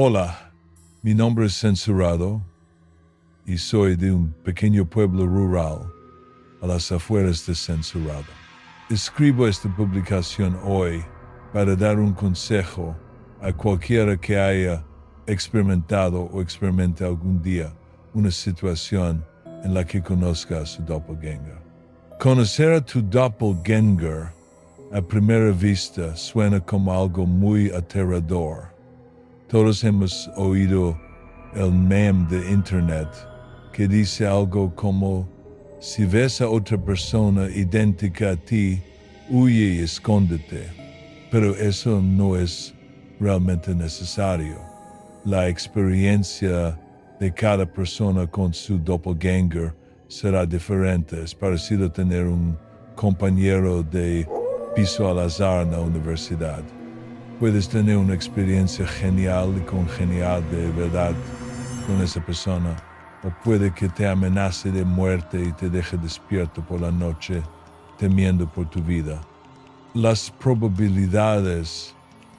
Hola, mi nombre es Censurado y soy de un pequeño pueblo rural a las afueras de Censurado. Escribo esta publicación hoy para dar un consejo a cualquiera que haya experimentado o experimente algún día una situación en la que conozca a su doppelganger. Conocer a tu doppelganger a primera vista suena como algo muy aterrador. Todos hemos oído el meme de internet que dice algo como: si ves a otra persona idéntica a ti, huye y escóndete. Pero eso no es realmente necesario. La experiencia de cada persona con su doppelganger será diferente. Es parecido a tener un compañero de piso al azar en la universidad. Puedes tener una experiencia genial y congenial de verdad con esa persona, o puede que te amenace de muerte y te deje despierto por la noche temiendo por tu vida. Las probabilidades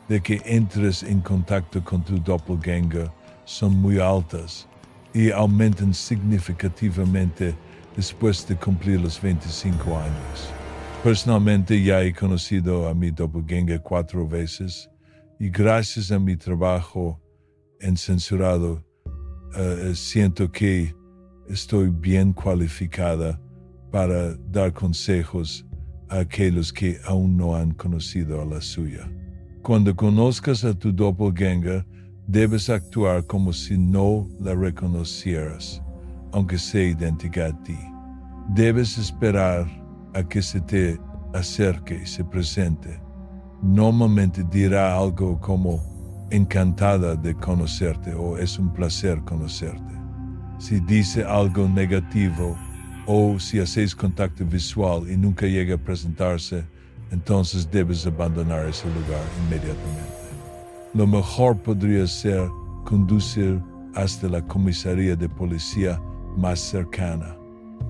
de que entres en contacto con tu doppelganger son muy altas y aumentan significativamente después de cumplir los 25 años. Personalmente ya he conocido a mi doppelganger 4 veces y gracias a mi trabajo en Censurado siento que estoy bien cualificada para dar consejos a aquellos que aún no han conocido a la suya. Cuando conozcas a tu doppelganger, debes actuar como si no la reconocieras, aunque sea idéntica a ti. Debes esperar a que se te acerque y se presente. Normalmente dirá algo como: encantada de conocerte o es un placer conocerte. Si dice algo negativo o si hacéis contacto visual y nunca llega a presentarse, entonces debes abandonar ese lugar inmediatamente. Lo mejor podría ser conducir hasta la comisaría de policía más cercana.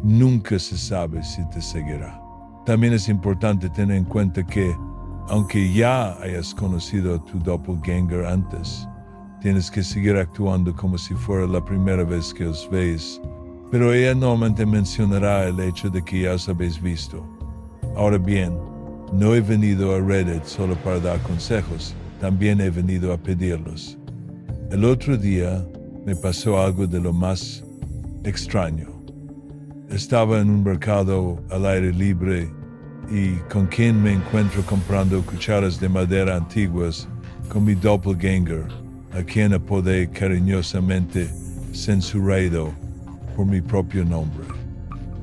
Nunca se sabe si te seguirá. También es importante tener en cuenta que, aunque ya hayas conocido a tu doppelganger antes, tienes que seguir actuando como si fuera la primera vez que os veis, pero ella normalmente mencionará el hecho de que ya os habéis visto. Ahora bien, no he venido a Reddit solo para dar consejos, también he venido a pedirlos. El otro día me pasó algo de lo más extraño. Estaba en un mercado al aire libre y con quien me encuentro comprando cucharas de madera antiguas con mi doppelganger, a quien apodé cariñosamente Censurado por mi propio nombre.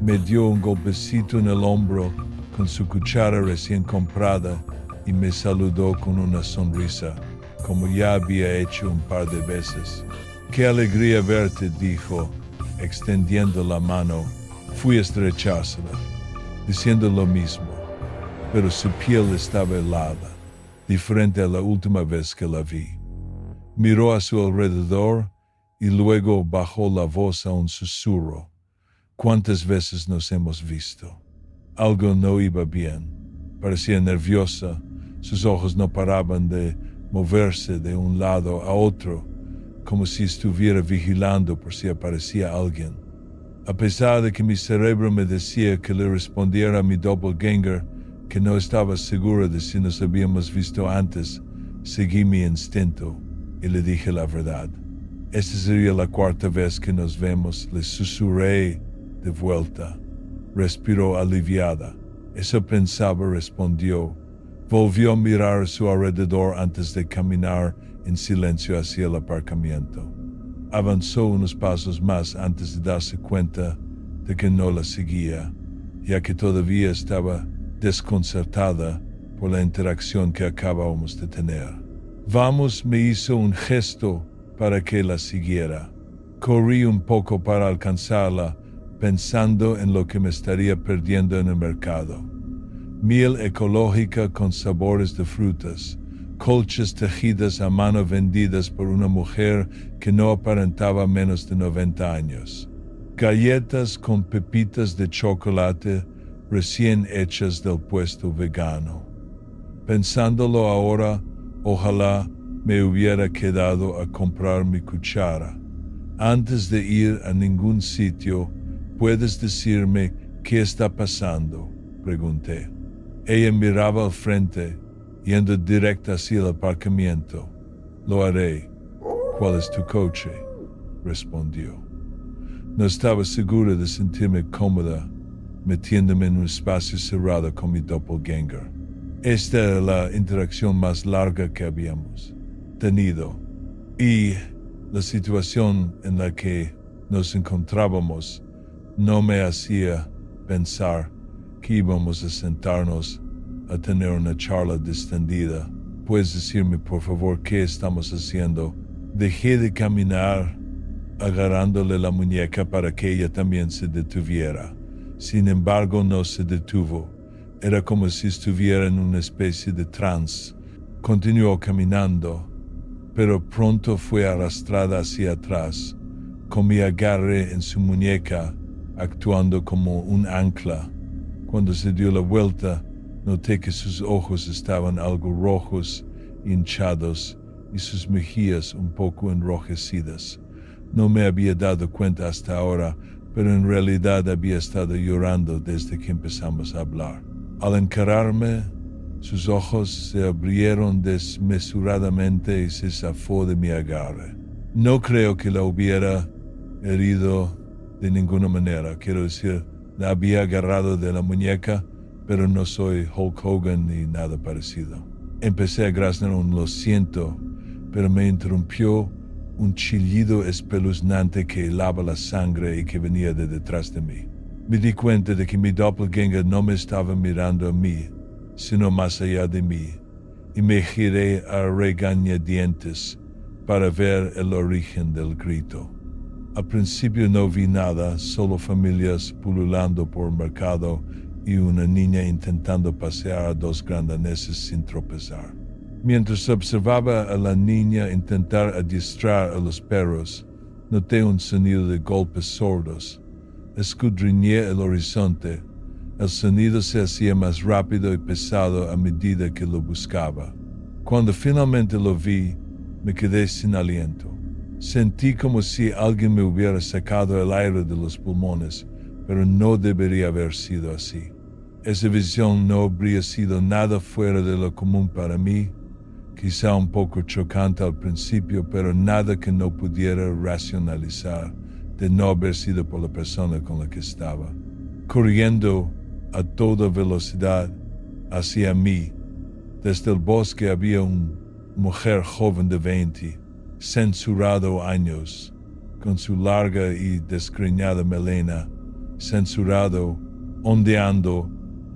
Me dio un golpecito en el hombro con su cuchara recién comprada y me saludó con una sonrisa, como ya había hecho un par de veces. «Qué alegría verte», dijo, extendiendo la mano. Fui a estrechársela, diciendo lo mismo, pero su piel estaba helada, diferente a la última vez que la vi. Miró a su alrededor y luego bajó la voz a un susurro. ¿Cuántas veces nos hemos visto? Algo no iba bien. Parecía nerviosa, sus ojos no paraban de moverse de un lado a otro, como si estuviera vigilando por si aparecía alguien. A pesar de que mi cerebro me decía que le respondiera a mi doppelganger que no estaba seguro de si nos habíamos visto antes, seguí mi instinto y le dije la verdad. Esta sería la 4ª vez que nos vemos, le susurré de vuelta. Respiró aliviada. Eso pensaba, respondió. Volvió a mirar a su alrededor antes de caminar en silencio hacia el aparcamiento. Avanzó unos pasos más antes de darse cuenta de que no la seguía, ya que todavía estaba desconcertada por la interacción que acabábamos de tener. Vamos, me hizo un gesto para que la siguiera. Corrí un poco para alcanzarla, pensando en lo que me estaría perdiendo en el mercado. Miel ecológica con sabores de frutas, colchas tejidas a mano vendidas por una mujer que no aparentaba menos de 90 años. Galletas con pepitas de chocolate recién hechas del puesto vegano. Pensándolo ahora, ojalá me hubiera quedado a comprar mi cuchara. Antes de ir a ningún sitio, ¿puedes decirme qué está pasando?, pregunté. Ella miraba al frente, yendo directa hacia el aparcamiento. Lo haré. ¿Cuál es tu coche?, respondió. No estaba segura de sentirme cómoda metiéndome en un espacio cerrado con mi doppelganger. Esta era la interacción más larga que habíamos tenido, y la situación en la que nos encontrábamos no me hacía pensar que íbamos a sentarnos a tener una charla distendida. ¿Puedes decirme, por favor, qué estamos haciendo? Dejé de caminar, agarrándole la muñeca para que ella también se detuviera. Sin embargo, no se detuvo. Era como si estuviera en una especie de trance. Continuó caminando, pero pronto fue arrastrada hacia atrás, con mi agarre en su muñeca, actuando como un ancla. Cuando se dio la vuelta, noté que sus ojos estaban algo rojos, hinchados, y sus mejillas un poco enrojecidas. No me había dado cuenta hasta ahora, pero en realidad había estado llorando desde que empezamos a hablar. Al encararme, sus ojos se abrieron desmesuradamente y se zafó de mi agarre. No creo que la hubiera herido de ninguna manera. Quiero decir, la había agarrado de la muñeca, pero no soy Hulk Hogan ni nada parecido. Empecé a graznar un lo siento, pero me interrumpió un chillido espeluznante que helaba la sangre y que venía de detrás de mí. Me di cuenta de que mi doppelganger no me estaba mirando a mí, sino más allá de mí, y me giré a regañadientes para ver el origen del grito. Al principio no vi nada, solo familias pululando por el mercado y una niña intentando pasear a dos grandaneses sin tropezar. Mientras observaba a la niña intentar adiestrar a los perros, noté un sonido de golpes sordos. Escudriñé el horizonte. El sonido se hacía más rápido y pesado a medida que lo buscaba. Cuando finalmente lo vi, me quedé sin aliento. Sentí como si alguien me hubiera sacado el aire de los pulmones, pero no debería haber sido así. Esa visión no habría sido nada fuera de lo común para mí, quizá un poco chocante al principio, pero nada que no pudiera racionalizar de no haber sido por la persona con la que estaba. Corriendo a toda velocidad hacia mí, desde el bosque había una mujer joven de 20, censurado años, con su larga y desgreñada melena, censurado, ondeando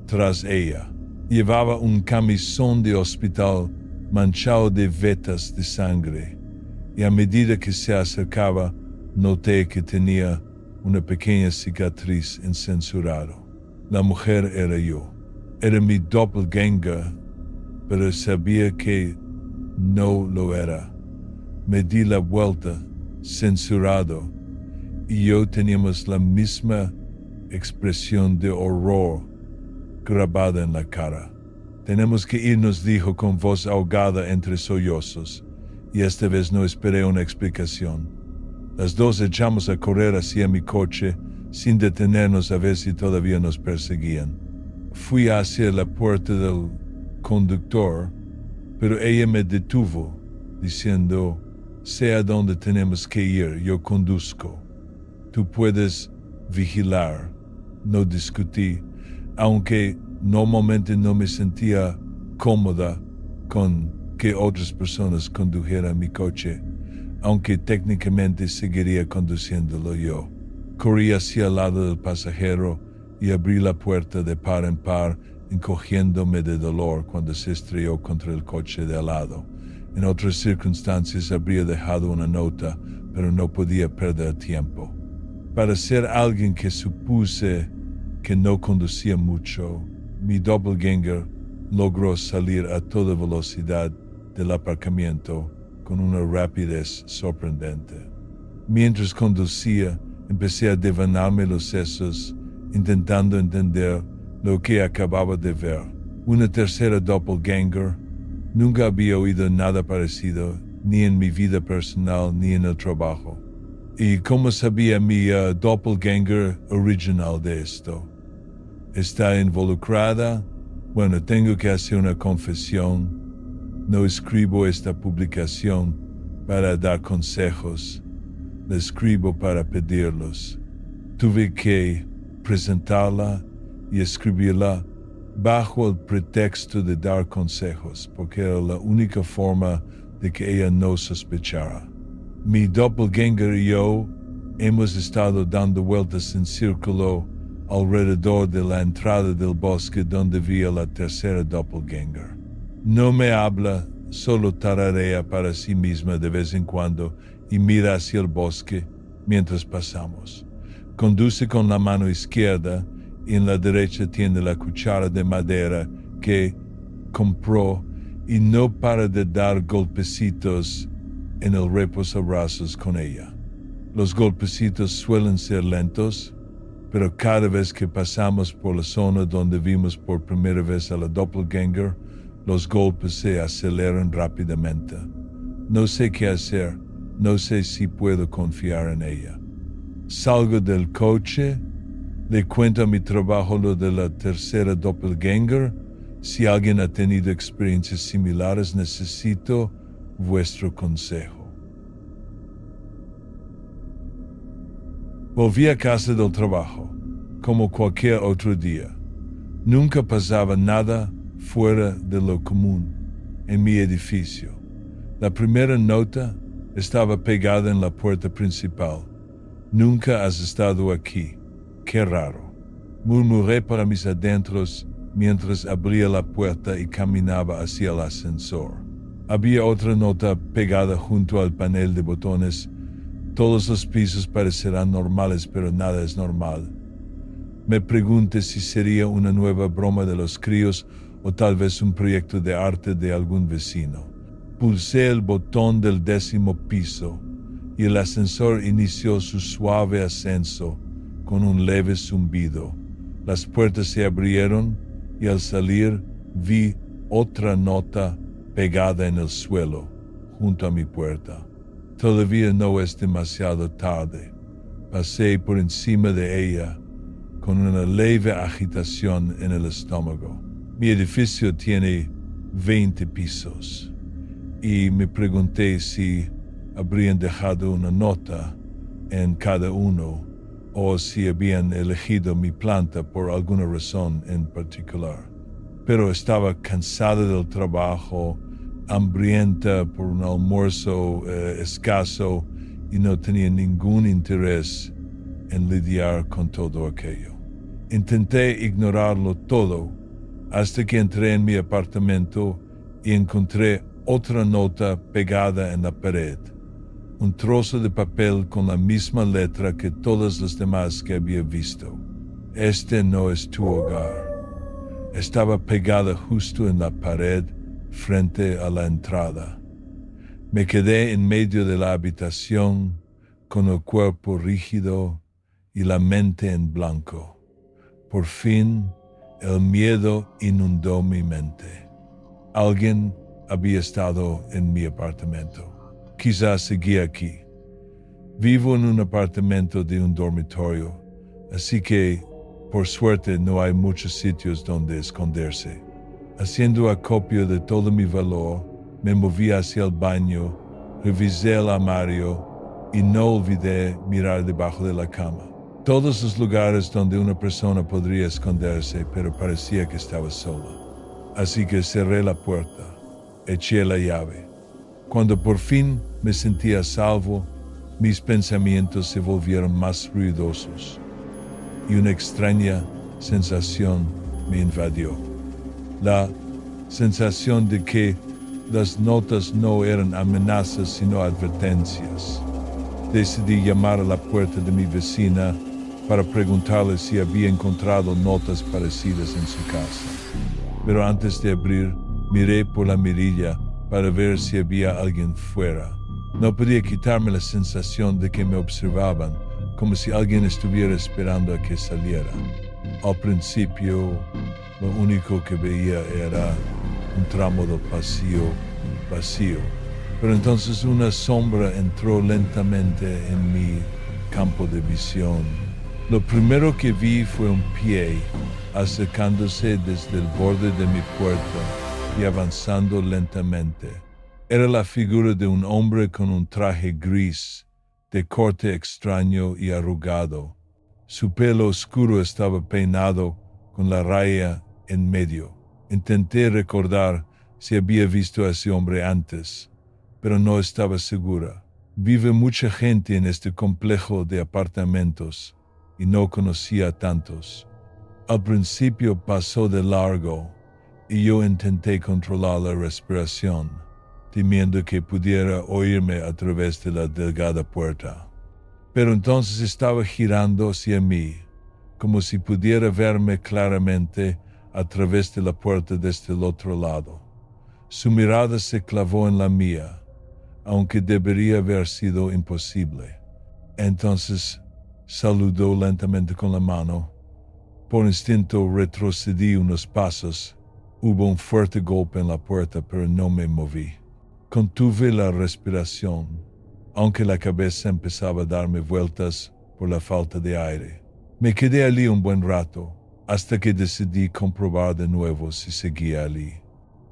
tras ella. Llevaba un camisón de hospital manchado de vetas de sangre, y a medida que se acercaba, noté que tenía una pequeña cicatriz en censurado. La mujer era yo. Era mi doppelganger, pero sabía que no lo era. Me di la vuelta, censurado, y yo teníamos la misma expresión de horror grabada en la cara. Tenemos que irnos, dijo con voz ahogada entre sollozos, y esta vez no esperé una explicación. Las dos echamos a correr hacia mi coche, sin detenernos a ver si todavía nos perseguían. Fui hacia la puerta del conductor, pero ella me detuvo, diciendo, sé a dónde tenemos que ir, yo conduzco. Tú puedes vigilar. No discutí, aunque normalmente no me sentía cómoda con que otras personas condujeran mi coche, aunque técnicamente seguiría conduciéndolo yo. Corrí hacia el lado del pasajero y abrí la puerta de par en par, encogiéndome de dolor cuando se estrelló contra el coche de al lado. En otras circunstancias habría dejado una nota, pero no podía perder tiempo. Para ser alguien que supuse que no conducía mucho, mi doppelganger logró salir a toda velocidad del aparcamiento con una rapidez sorprendente. Mientras conducía, empecé a devanarme los sesos, intentando entender lo que acababa de ver. Una tercera doppelganger, Nunca había oído nada parecido, ni en mi vida personal ni en el trabajo. ¿Y cómo sabía mi doppelganger original de esto? ¿Está involucrada? Bueno, tengo que hacer una confesión. No escribo esta publicación para dar consejos, la escribo para pedirlos. Tuve que presentarla y escribirla bajo el pretexto de dar consejos, porque era la única forma de que ella no sospechara. Mi doppelganger y yo hemos estado dando vueltas en círculo alrededor de la entrada del bosque donde vi a la tercera doppelganger. No me habla, solo tararea para sí misma de vez en cuando y mira hacia el bosque mientras pasamos. Conduce con la mano izquierda y en la derecha tiene la cuchara de madera que compró y no para de dar golpecitos en el reposabrazos con ella. Los golpecitos suelen ser lentos, pero cada vez que pasamos por la zona donde vimos por primera vez a la doppelganger, los golpes se aceleran rápidamente. No sé qué hacer, no sé si puedo confiar en ella. Salgo del coche, le cuento a mi trabajo lo de la tercera doppelganger. Si alguien ha tenido experiencias similares, necesito vuestro consejo. Volví a casa del trabajo, como cualquier otro día. Nunca pasaba nada fuera de lo común en mi edificio. La primera nota estaba pegada en la puerta principal. Nunca has estado aquí. Qué raro. Murmuré para mis adentros mientras abría la puerta y caminaba hacia el ascensor. Había otra nota pegada junto al panel de botones. Todos los pisos parecerán normales, pero nada es normal. Me pregunté si sería una nueva broma de los críos o tal vez un proyecto de arte de algún vecino. Pulsé el botón del 10º piso y el ascensor inició su suave ascenso con un leve zumbido. Las puertas se abrieron y al salir vi otra nota pegada en el suelo junto a mi puerta. Todavía no es demasiado tarde. Pasé por encima de ella con una leve agitación en el estómago. Mi edificio tiene 20 pisos y me pregunté si habrían dejado una nota en cada uno o si habían elegido mi planta por alguna razón en particular. Pero estaba cansada del trabajo, hambrienta por un almuerzo escaso y no tenía ningún interés en lidiar con todo aquello. Intenté ignorarlo todo hasta que entré en mi apartamento y encontré otra nota pegada en la pared. Un trozo de papel con la misma letra que todas las demás que había visto. Este no es tu hogar. Estaba pegada justo en la pared frente a la entrada. Me quedé en medio de la habitación con el cuerpo rígido y la mente en blanco. Por fin, el miedo inundó mi mente. Alguien había estado en mi apartamento. Quizás seguía aquí. Vivo en un apartamento de un dormitorio, así que, por suerte, no hay muchos sitios donde esconderse. Haciendo acopio de todo mi valor, me moví hacia el baño, revisé el armario y no olvidé mirar debajo de la cama. Todos los lugares donde una persona podría esconderse, pero parecía que estaba sola. Así que cerré la puerta, eché la llave. Cuando por fin me sentí a salvo, mis pensamientos se volvieron más ruidosos y una extraña sensación me invadió. La sensación de que las notas no eran amenazas sino advertencias. Decidí llamar a la puerta de mi vecina para preguntarle si había encontrado notas parecidas en su casa. Pero antes de abrir, miré por la mirilla para ver si había alguien fuera. No podía quitarme la sensación de que me observaban, como si alguien estuviera esperando a que saliera. Al principio, lo único que veía era un tramo del pasillo vacío. Pero entonces una sombra entró lentamente en mi campo de visión. Lo primero que vi fue un pie acercándose desde el borde de mi puerta y avanzando lentamente. Era la figura de un hombre con un traje gris, de corte extraño y arrugado. Su pelo oscuro estaba peinado con la raya en medio. Intenté recordar si había visto a ese hombre antes, pero no estaba segura. Vive mucha gente en este complejo de apartamentos y no conocía a tantos. Al principio pasó de largo y yo intenté controlar la respiración, temiendo que pudiera oírme a través de la delgada puerta. Pero entonces estaba girando hacia mí, como si pudiera verme claramente a través de la puerta desde el otro lado. Su mirada se clavó en la mía, aunque debería haber sido imposible. Entonces saludó lentamente con la mano. Por instinto retrocedí unos pasos. Hubo un fuerte golpe en la puerta, pero no me moví. Contuve la respiración, aunque la cabeza empezaba a darme vueltas por la falta de aire. Me quedé allí un buen rato, hasta que decidí comprobar de nuevo si seguía allí.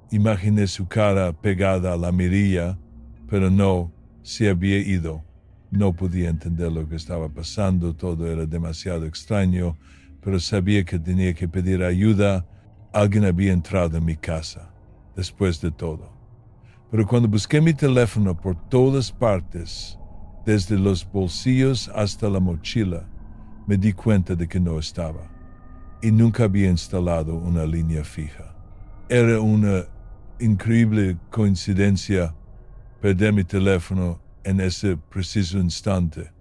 Imaginé su cara pegada a la mirilla, pero no, se había ido. No podía entender lo que estaba pasando, todo era demasiado extraño, pero sabía que tenía que pedir ayuda. Alguien había entrado en mi casa, después de todo. Pero cuando busqué mi teléfono por todas partes, desde los bolsillos hasta la mochila, me di cuenta de que no estaba. Y nunca había instalado una línea fija. Era una increíble coincidencia perder mi teléfono en ese preciso instante.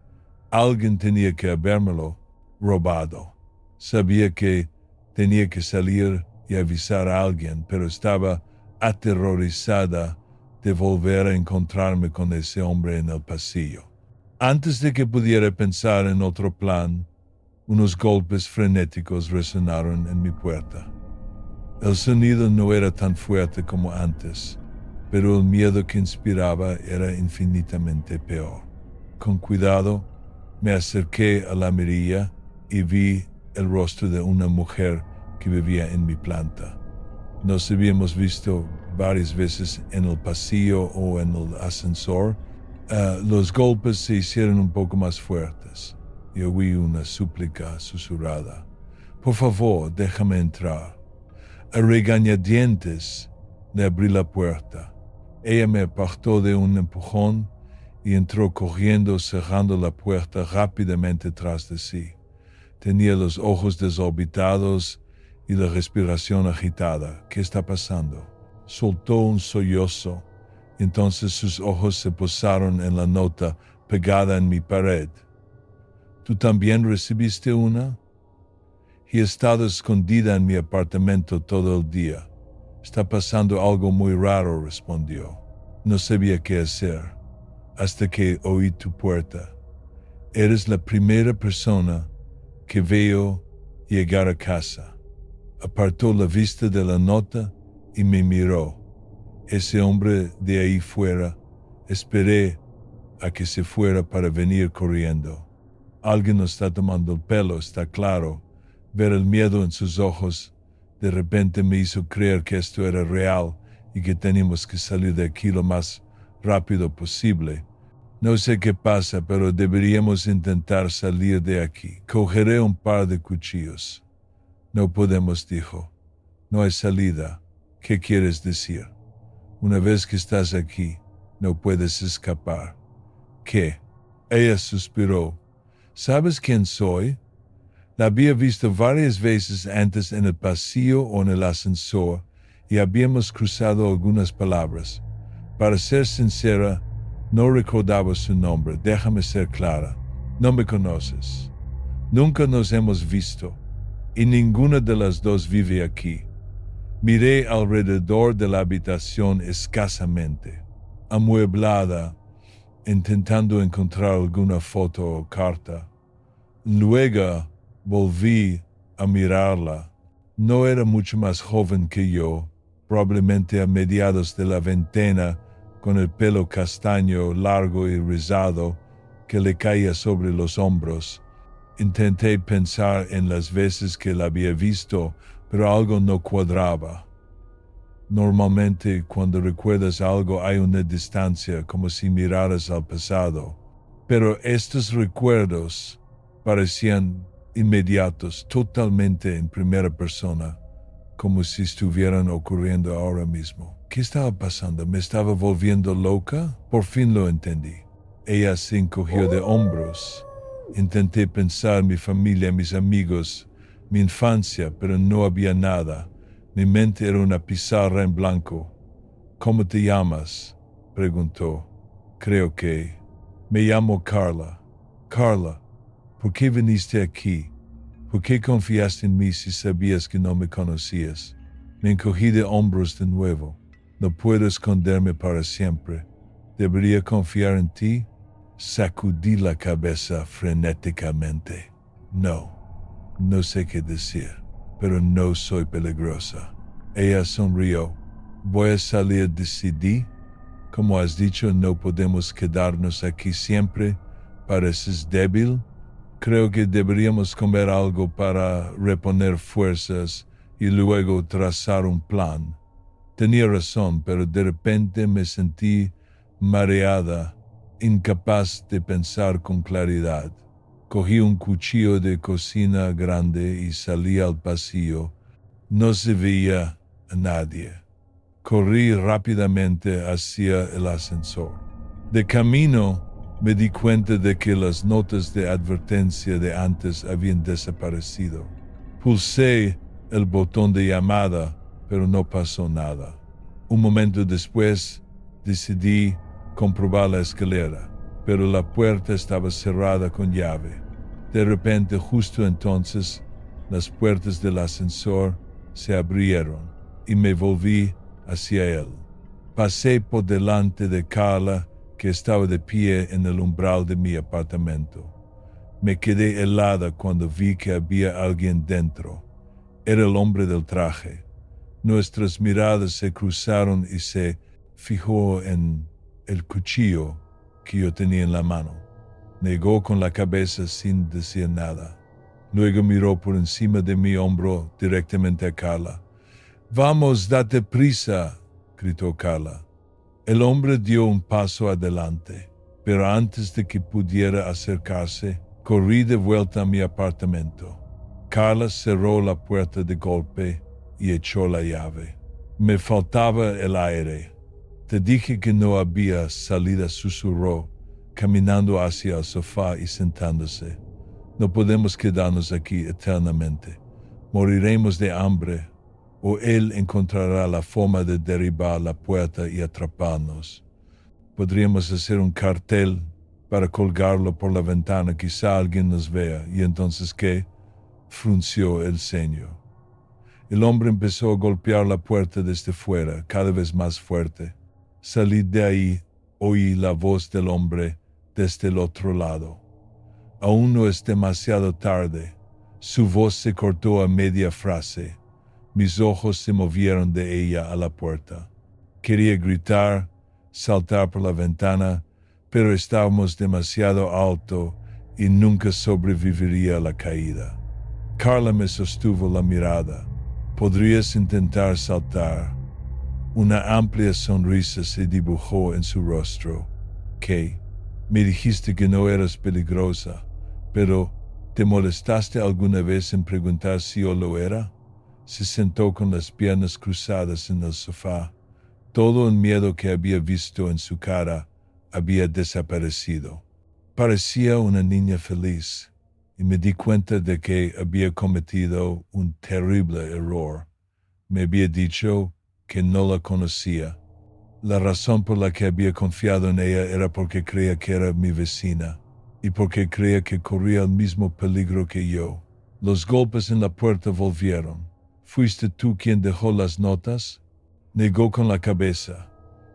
Alguien tenía que habérmelo robado. Sabía que tenía que salir y avisar a alguien, pero estaba aterrorizada de volver a encontrarme con ese hombre en el pasillo. Antes de que pudiera pensar en otro plan, unos golpes frenéticos resonaron en mi puerta. El sonido no era tan fuerte como antes, pero el miedo que inspiraba era infinitamente peor. Con cuidado, me acerqué a la mirilla y vi el rostro de una mujer que vivía en mi planta. Nos habíamos visto varias veces en el pasillo o en el ascensor. Los golpes se hicieron un poco más fuertes y oí una súplica susurrada. «Por favor, déjame entrar». A regañadientes le abrí la puerta. Ella me apartó de un empujón y entró corriendo, cerrando la puerta rápidamente tras de sí. Tenía los ojos desorbitados y la respiración agitada. «¿Qué está pasando?» Soltó un sollozo. Entonces sus ojos se posaron en la nota pegada en mi pared. «¿Tú también recibiste una?» «He estado escondida en mi apartamento todo el día. Está pasando algo muy raro», respondió. No sabía qué hacer hasta que oí tu puerta. Eres la primera persona que veo llegar a casa. Apartó la vista de la nota y me miró. Ese hombre de ahí fuera. Esperé a que se fuera para venir corriendo. Alguien nos está tomando el pelo, está claro. Ver el miedo en sus ojos de repente me hizo creer que esto era real y que teníamos que salir de aquí lo más rápido posible. No sé qué pasa, pero deberíamos intentar salir de aquí. Cogeré un par de cuchillos. No podemos, dijo. No hay salida. ¿Qué quieres decir? Una vez que estás aquí, no puedes escapar. ¿Qué? Ella suspiró. ¿Sabes quién soy? La había visto varias veces antes en el pasillo o en el ascensor y habíamos cruzado algunas palabras. Para ser sincera, no recordaba su nombre. Déjame ser clara. No me conoces. Nunca nos hemos visto y ninguna de las dos vive aquí. Miré alrededor de la habitación escasamente, amueblada, intentando encontrar alguna foto o carta. Luego volví a mirarla. No era mucho más joven que yo, probablemente a mediados de la veintena, con el pelo castaño, largo y rizado, que le caía sobre los hombros. Intenté pensar en las veces que la había visto, pero algo no cuadraba. Normalmente, cuando recuerdas algo hay una distancia, como si miraras al pasado. Pero estos recuerdos parecían inmediatos, totalmente en primera persona, como si estuvieran ocurriendo ahora mismo. ¿Qué estaba pasando? ¿Me estaba volviendo loca? Por fin lo entendí. Ella se encogió de hombros. Intenté pensar mi familia, mis amigos, mi infancia, pero no había nada. Mi mente era una pizarra en blanco. ¿Cómo te llamas?, preguntó. Creo que... Me llamo Carla. Carla, ¿por qué viniste aquí? ¿Por qué confiaste en mí si sabías que no me conocías? Me encogí de hombros de nuevo. No puedo esconderme para siempre. ¿Debería confiar en ti? Sacudí la cabeza frenéticamente. No sé qué decir, pero no soy peligrosa. Ella sonrió. ¿Voy a salir de CD? Como has dicho, no podemos quedarnos aquí siempre. ¿Pareces débil? Creo que deberíamos comer algo para reponer fuerzas y luego trazar un plan. Tenía razón, pero de repente me sentí mareada, incapaz de pensar con claridad. Cogí un cuchillo de cocina grande y salí al pasillo. No se veía a nadie. Corrí rápidamente hacia el ascensor. De camino, me di cuenta de que las notas de advertencia de antes habían desaparecido. Pulsé el botón de llamada, pero no pasó nada. Un momento después, decidí comprobar la escalera, pero la puerta estaba cerrada con llave. De repente, justo entonces, las puertas del ascensor se abrieron y me volví hacia él. Pasé por delante de Carla, que estaba de pie en el umbral de mi apartamento. Me quedé helada cuando vi que había alguien dentro. Era el hombre del traje. Nuestras miradas se cruzaron y se fijó en el cuchillo que yo tenía en la mano. Negó con la cabeza sin decir nada. Luego miró por encima de mi hombro directamente a Carla. «Vamos, date prisa», gritó Carla. El hombre dio un paso adelante, pero antes de que pudiera acercarse, corrí de vuelta a mi apartamento. Carla cerró la puerta de golpe y echó la llave. Me faltaba el aire. «Te dije que no había salida», susurró, caminando hacia el sofá y sentándose. «No podemos quedarnos aquí eternamente. Moriremos de hambre, o él encontrará la forma de derribar la puerta y atraparnos. Podríamos hacer un cartel para colgarlo por la ventana, quizá alguien nos vea, y entonces ¿qué?», frunció el ceño. El hombre empezó a golpear la puerta desde fuera, cada vez más fuerte. Salí de ahí, oí la voz del hombre desde el otro lado. «Aún no es demasiado tarde». Su voz se cortó a media frase. Mis ojos se movieron de ella a la puerta. Quería gritar, saltar por la ventana, pero estábamos demasiado alto y nunca sobreviviría a la caída. Carla me sostuvo la mirada. «Podrías intentar saltar». Una amplia sonrisa se dibujó en su rostro. «¿Qué? Me dijiste que no eras peligrosa, pero ¿te molestaste alguna vez en preguntar si yo lo era?». Se sentó con las piernas cruzadas en el sofá. Todo el miedo que había visto en su cara había desaparecido. Parecía una niña feliz, y me di cuenta de que había cometido un terrible error. Me había dicho que no la conocía. La razón por la que había confiado en ella era porque creía que era mi vecina, y porque creía que corría el mismo peligro que yo. Los golpes en la puerta volvieron. «¿Fuiste tú quien dejó las notas?». Negó con la cabeza.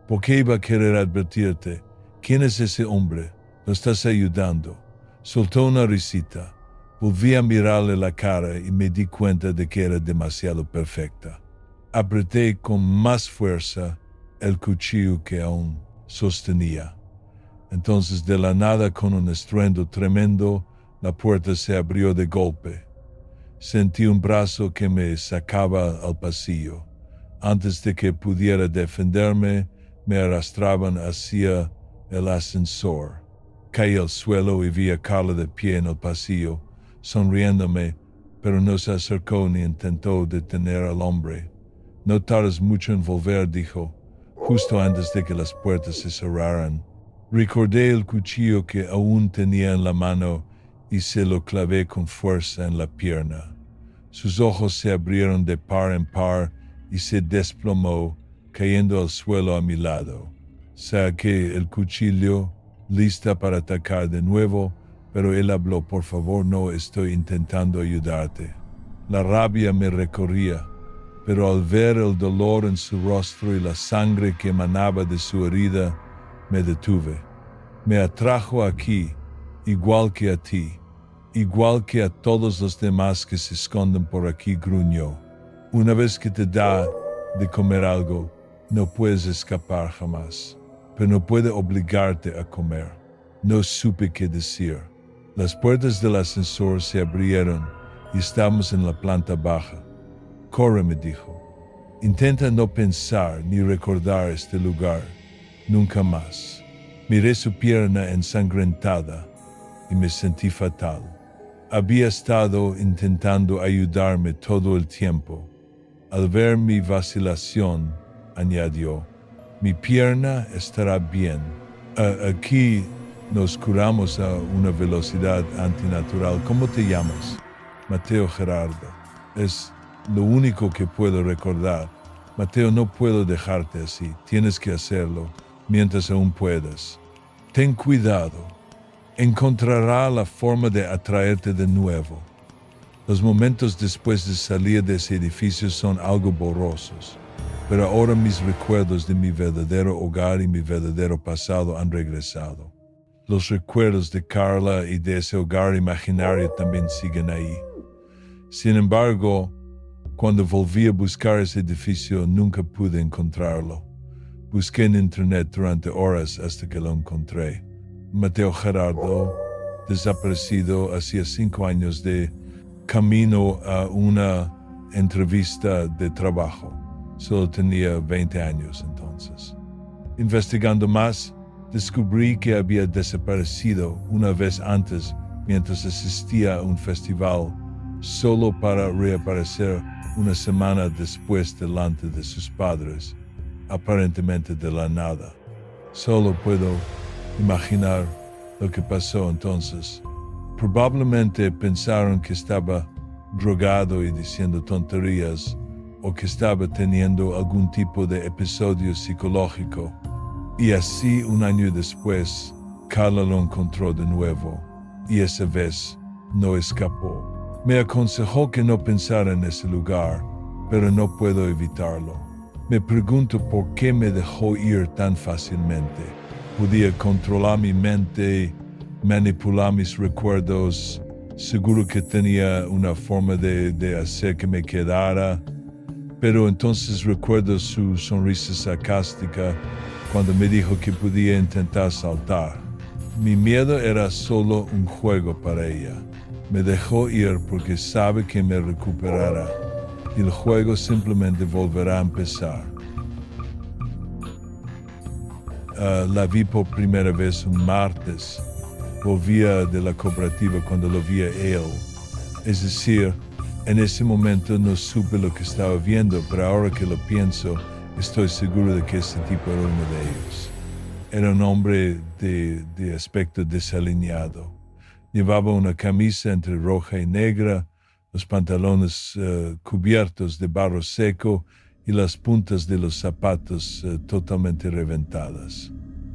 «¿Por qué iba a querer advertirte? ¿Quién es ese hombre? ¿Lo estás ayudando?». Soltó una risita. Volví a mirarle la cara y me di cuenta de que era demasiado perfecta. Apreté con más fuerza el cuchillo que aún sostenía. Entonces, de la nada, con un estruendo tremendo, la puerta se abrió de golpe. Sentí un brazo que me sacaba al pasillo. Antes de que pudiera defenderme, me arrastraban hacia el ascensor. Caí al suelo y vi a Carla de pie en el pasillo, sonriéndome, pero no se acercó ni intentó detener al hombre. No tardes mucho en volver, dijo, justo antes de que las puertas se cerraran. Recordé el cuchillo que aún tenía en la mano y se lo clavé con fuerza en la pierna. Sus ojos se abrieron de par en par y se desplomó, cayendo al suelo a mi lado. Saqué el cuchillo, lista para atacar de nuevo, pero él habló: por favor, no estoy intentando ayudarte. La rabia me recorría, pero al ver el dolor en su rostro y la sangre que emanaba de su herida, me detuve. Me atrajo aquí, igual que a ti, igual que a todos los demás que se esconden por aquí, gruñó. Una vez que te da de comer algo, no puedes escapar jamás, pero no puede obligarte a comer. No supe qué decir. Las puertas del ascensor se abrieron y estábamos en la planta baja. Corre, me dijo. Intenta no pensar ni recordar este lugar, nunca más. Miré su pierna ensangrentada y me sentí fatal. Había estado intentando ayudarme todo el tiempo. Al ver mi vacilación, añadió: mi pierna estará bien. Aquí nos curamos a una velocidad antinatural. ¿Cómo te llamas? Mateo Gerardo. Es lo único que puedo recordar. Mateo, no puedo dejarte así. Tienes que hacerlo mientras aún puedas. Ten cuidado. Encontrará la forma de atraerte de nuevo. Los momentos después de salir de ese edificio son algo borrosos, pero ahora mis recuerdos de mi verdadero hogar y mi verdadero pasado han regresado. Los recuerdos de Carla y de ese hogar imaginario también siguen ahí. Sin embargo, cuando volví a buscar ese edificio, nunca pude encontrarlo. Busqué en internet durante horas hasta que lo encontré. Mateo Gerardo, desaparecido hacía 5 años de camino a una entrevista de trabajo. Solo tenía 20 años entonces. Investigando más, descubrí que había desaparecido una vez antes mientras asistía a un festival, solo para reaparecer una semana después delante de sus padres, aparentemente de la nada. Solo puedo imaginar lo que pasó entonces. Probablemente pensaron que estaba drogado y diciendo tonterías, o que estaba teniendo algún tipo de episodio psicológico. Y así, un año después, Carla lo encontró de nuevo, y esa vez no escapó. Me aconsejó que no pensara en ese lugar, pero no puedo evitarlo. Me pregunto por qué me dejó ir tan fácilmente. Podía controlar mi mente, manipular mis recuerdos. Seguro que tenía una forma de hacer que me quedara. Pero entonces recuerdo su sonrisa sarcástica cuando me dijo que podía intentar saltar. Mi miedo era solo un juego para ella. Me dejó ir porque sabe que me recuperará. Y el juego simplemente volverá a empezar. La vi por primera vez un martes. Volvía de la cooperativa cuando lo vi a él. Es decir, en ese momento no supe lo que estaba viendo, pero ahora que lo pienso, estoy seguro de que ese tipo era uno de ellos. Era un hombre de aspecto desaliñado. Llevaba una camisa entre roja y negra, los pantalones cubiertos de barro seco y las puntas de los zapatos totalmente reventadas.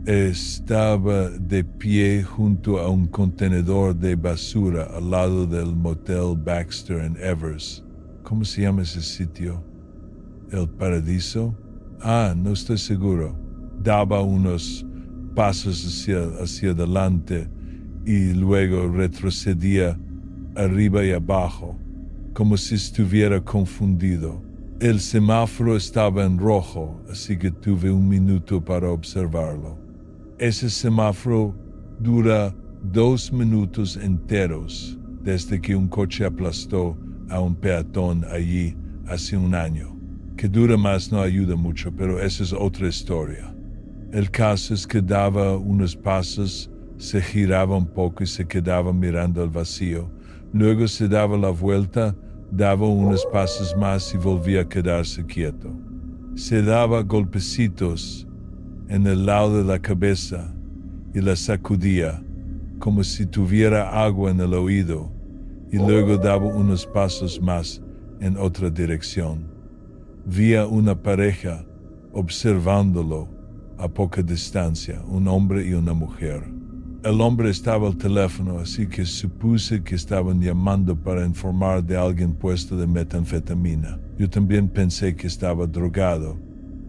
Estaba de pie junto a un contenedor de basura al lado del motel Baxter en Evers. ¿Cómo se llama ese sitio? ¿El Paradiso? No estoy seguro. Daba unos pasos hacia adelante y luego retrocedía arriba y abajo, como si estuviera confundido. El semáforo estaba en rojo, así que tuve un minuto para observarlo. Ese semáforo dura 2 minutos enteros desde que un coche aplastó a un peatón allí hace un año. Que dura más no ayuda mucho, pero esa es otra historia. El caso es que daba unos pasos, se giraba un poco y se quedaba mirando al vacío. Luego se daba la vuelta, daba unos pasos más y volvía a quedarse quieto. Se daba golpecitos en el lado de la cabeza y la sacudía como si tuviera agua en el oído y luego daba unos pasos más en otra dirección. Vi a una pareja observándolo a poca distancia, un hombre y una mujer. El hombre estaba al teléfono, así que supuse que estaban llamando para informar de alguien puesto de metanfetamina. Yo también pensé que estaba drogado,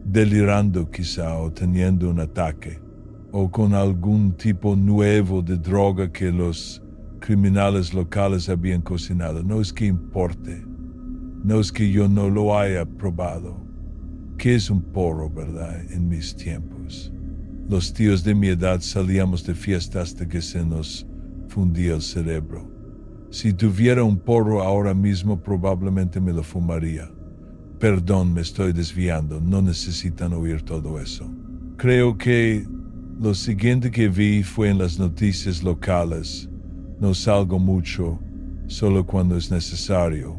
delirando quizá o teniendo un ataque, o con algún tipo nuevo de droga que los criminales locales habían cocinado. No es que importe, no es que yo no lo haya probado. ¿Qué es un porro, verdad? En mis tiempos. Los tíos de mi edad salíamos de fiesta hasta que se nos fundía el cerebro. Si tuviera un porro ahora mismo probablemente me lo fumaría. Perdón, me estoy desviando, no necesitan oír todo eso. Creo que lo siguiente que vi fue en las noticias locales. No salgo mucho, solo cuando es necesario.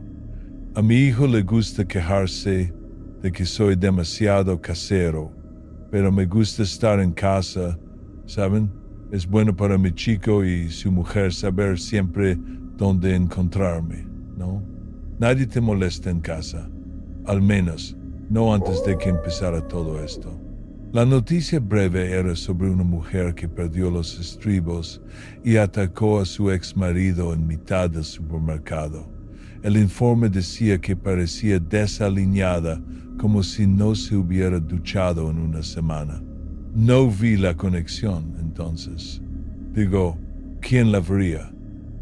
A mi hijo le gusta quejarse de que soy demasiado casero, pero me gusta estar en casa, ¿saben? Es bueno para mi chico y su mujer saber siempre dónde encontrarme, ¿no? Nadie te molesta en casa, al menos no antes de que empezara todo esto. La noticia breve era sobre una mujer que perdió los estribos y atacó a su ex marido en mitad del supermercado. El informe decía que parecía desaliñada, como si no se hubiera duchado en una semana. No vi la conexión, entonces. Digo, ¿quién la vería?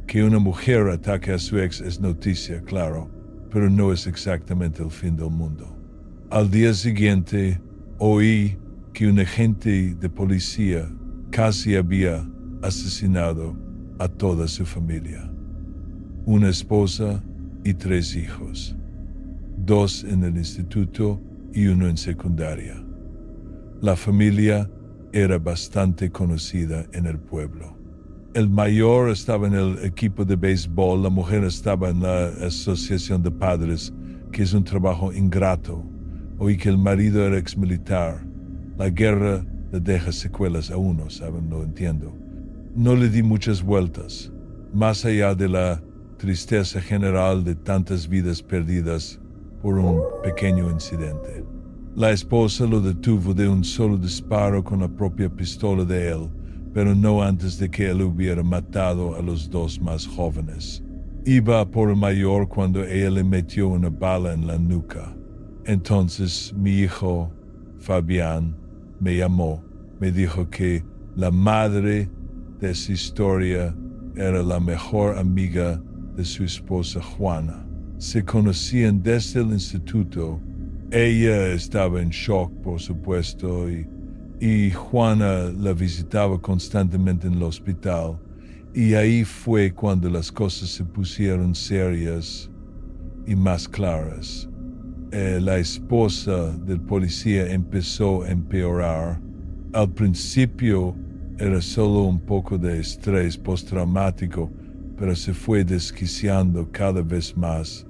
Que una mujer ataque a su ex es noticia, claro, pero no es exactamente el fin del mundo. Al día siguiente, oí que un agente de policía casi había asesinado a toda su familia. Una esposa y 3 hijos. 2 en el instituto y 1 en secundaria. La familia era bastante conocida en el pueblo. El mayor estaba en el equipo de béisbol, la mujer estaba en la asociación de padres, que es un trabajo ingrato. Oí que el marido era exmilitar. La guerra le deja secuelas a uno, ¿saben? Lo entiendo. No le di muchas vueltas, más allá de la tristeza general de tantas vidas perdidas por un pequeño incidente. La esposa lo detuvo de un solo disparo con la propia pistola de él, pero no antes de que él hubiera matado a los 2 más jóvenes. Iba por el mayor cuando ella le metió una bala en la nuca. Entonces mi hijo, Fabián, me llamó, me dijo que la madre de esa historia era la mejor amiga de su esposa Juana. Se conocían desde el instituto. Ella estaba en shock, por supuesto, y Juana la visitaba constantemente en el hospital. Y ahí fue cuando las cosas se pusieron serias y más claras. La esposa del policía empezó a empeorar. Al principio era solo un poco de estrés postraumático, pero se fue desquiciando cada vez más.